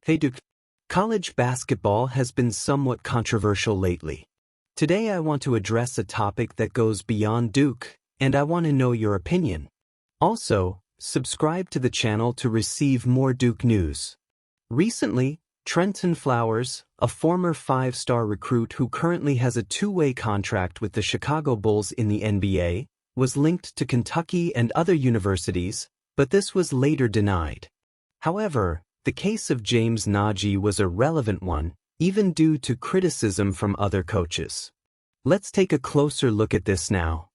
Hey Duke, college basketball has been somewhat controversial lately. Today I want to address a topic that goes beyond Duke, and I want to know your opinion. Also, subscribe to the channel to receive more Duke news. Recently, Trenton Flowers, a former five-star recruit who currently has a two-way contract with the Chicago Bulls in the NBA, was linked to Kentucky and other universities, but this was later denied. However, the case of James Nnaji was a relevant one, even due to criticism from other coaches. Let's take a closer look at this now.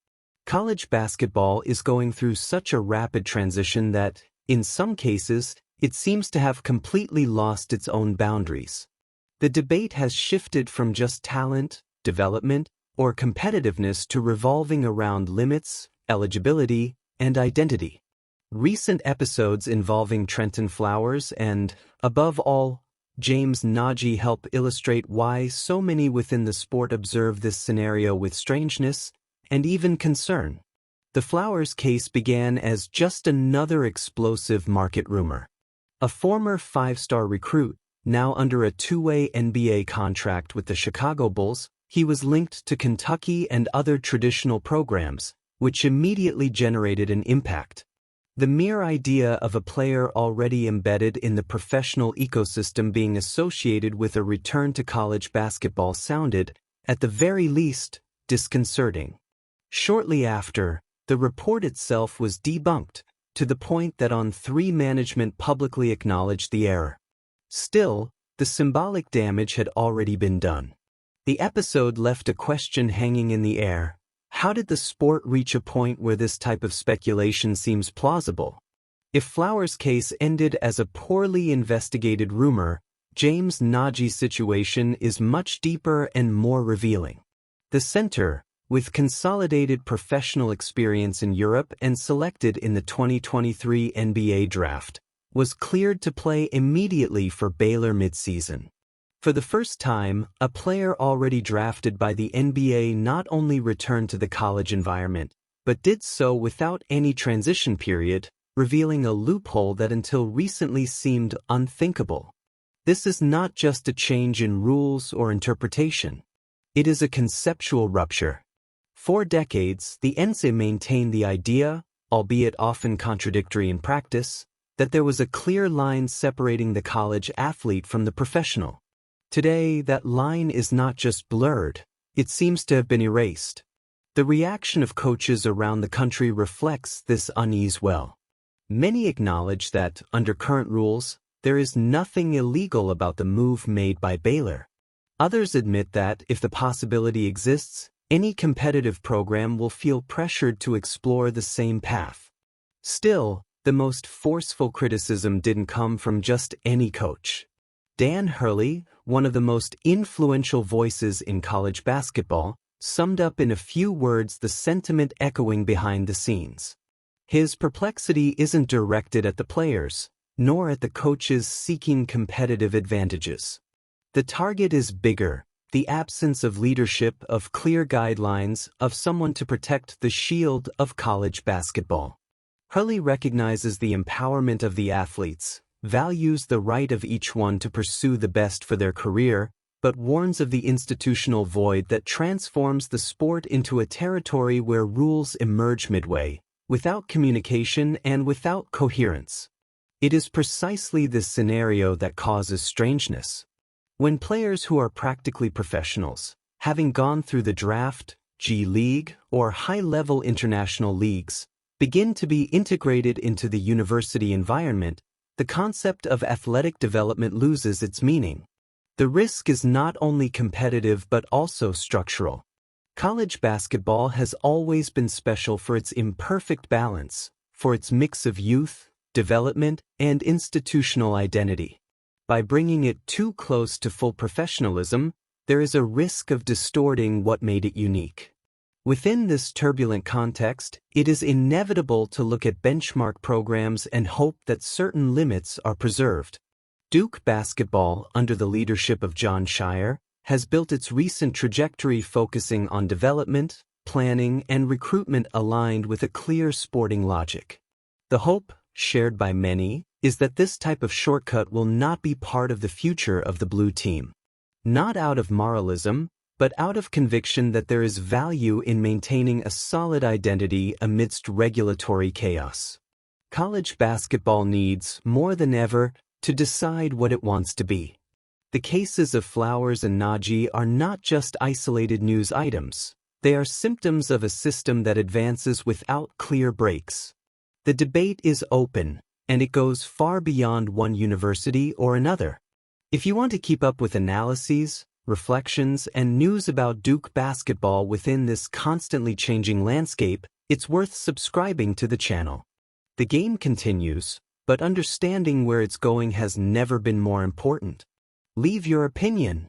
College basketball is going through such a rapid transition that, in some cases, it seems to have completely lost its own boundaries. The debate has shifted from just talent, development, or competitiveness to revolving around limits, eligibility, and identity. Recent episodes involving Trenton Flowers and, above all, James Nnaji help illustrate why so many within the sport observe this scenario with strangeness and even concern. The Flowers case began as just another explosive market rumor. A former five-star recruit, now under a two-way NBA contract with the Chicago Bulls, he was linked to Kentucky and other traditional programs, which immediately generated an impact. The mere idea of a player already embedded in the professional ecosystem being associated with a return to college basketball sounded, at the very least, disconcerting. Shortly after, the report itself was debunked, to the point that On3 management publicly acknowledged the error. Still, the symbolic damage had already been done. The episode left a question hanging in the air. How did the sport reach a point where this type of speculation seems plausible? If Flowers' case ended as a poorly investigated rumor, James Nnaji's situation is much deeper and more revealing. The center, with consolidated professional experience in Europe and selected in the 2023 NBA draft, was cleared to play immediately for Baylor midseason. For the first time, a player already drafted by the NBA not only returned to the college environment, but did so without any transition period, revealing a loophole that until recently seemed unthinkable. This is not just a change in rules or interpretation. It is a conceptual rupture. For decades, the NCAA maintained the idea, albeit often contradictory in practice, that there was a clear line separating the college athlete from the professional. Today, that line is not just blurred, it seems to have been erased. The reaction of coaches around the country reflects this unease well. Many acknowledge that, under current rules, there is nothing illegal about the move made by Baylor. Others admit that, if the possibility exists, any competitive program will feel pressured to explore the same path. Still, the most forceful criticism didn't come from just any coach. Dan Hurley, one of the most influential voices in college basketball, summed up in a few words the sentiment echoing behind the scenes. His perplexity isn't directed at the players, nor at the coaches seeking competitive advantages. The target is bigger, the absence of leadership, of clear guidelines, of someone to protect the shield of college basketball. Hurley recognizes the empowerment of the athletes, values the right of each one to pursue the best for their career, but warns of the institutional void that transforms the sport into a territory where rules emerge midway, without communication and without coherence. It is precisely this scenario that causes strangeness. When players who are practically professionals, having gone through the draft, G League, or high-level international leagues, begin to be integrated into the university environment, the concept of athletic development loses its meaning. The risk is not only competitive but also structural. College basketball has always been special for its imperfect balance, for its mix of youth, development, and institutional identity. By bringing it too close to full professionalism, there is a risk of distorting what made it unique. Within this turbulent context, it is inevitable to look at benchmark programs and hope that certain limits are preserved. Duke basketball, under the leadership of Jon Scheyer, has built its recent trajectory focusing on development, planning, and recruitment aligned with a clear sporting logic. The hope, shared by many, is that this type of shortcut will not be part of the future of the blue team. Not out of moralism, but out of conviction that there is value in maintaining a solid identity amidst regulatory chaos. College basketball needs, more than ever, to decide what it wants to be. The cases of Flowers and Nnaji are not just isolated news items. They are symptoms of a system that advances without clear breaks. The debate is open, and it goes far beyond one university or another. If you want to keep up with analyses, reflections, and news about Duke basketball within this constantly changing landscape, it's worth subscribing to the channel. The game continues, but understanding where it's going has never been more important. Leave your opinion.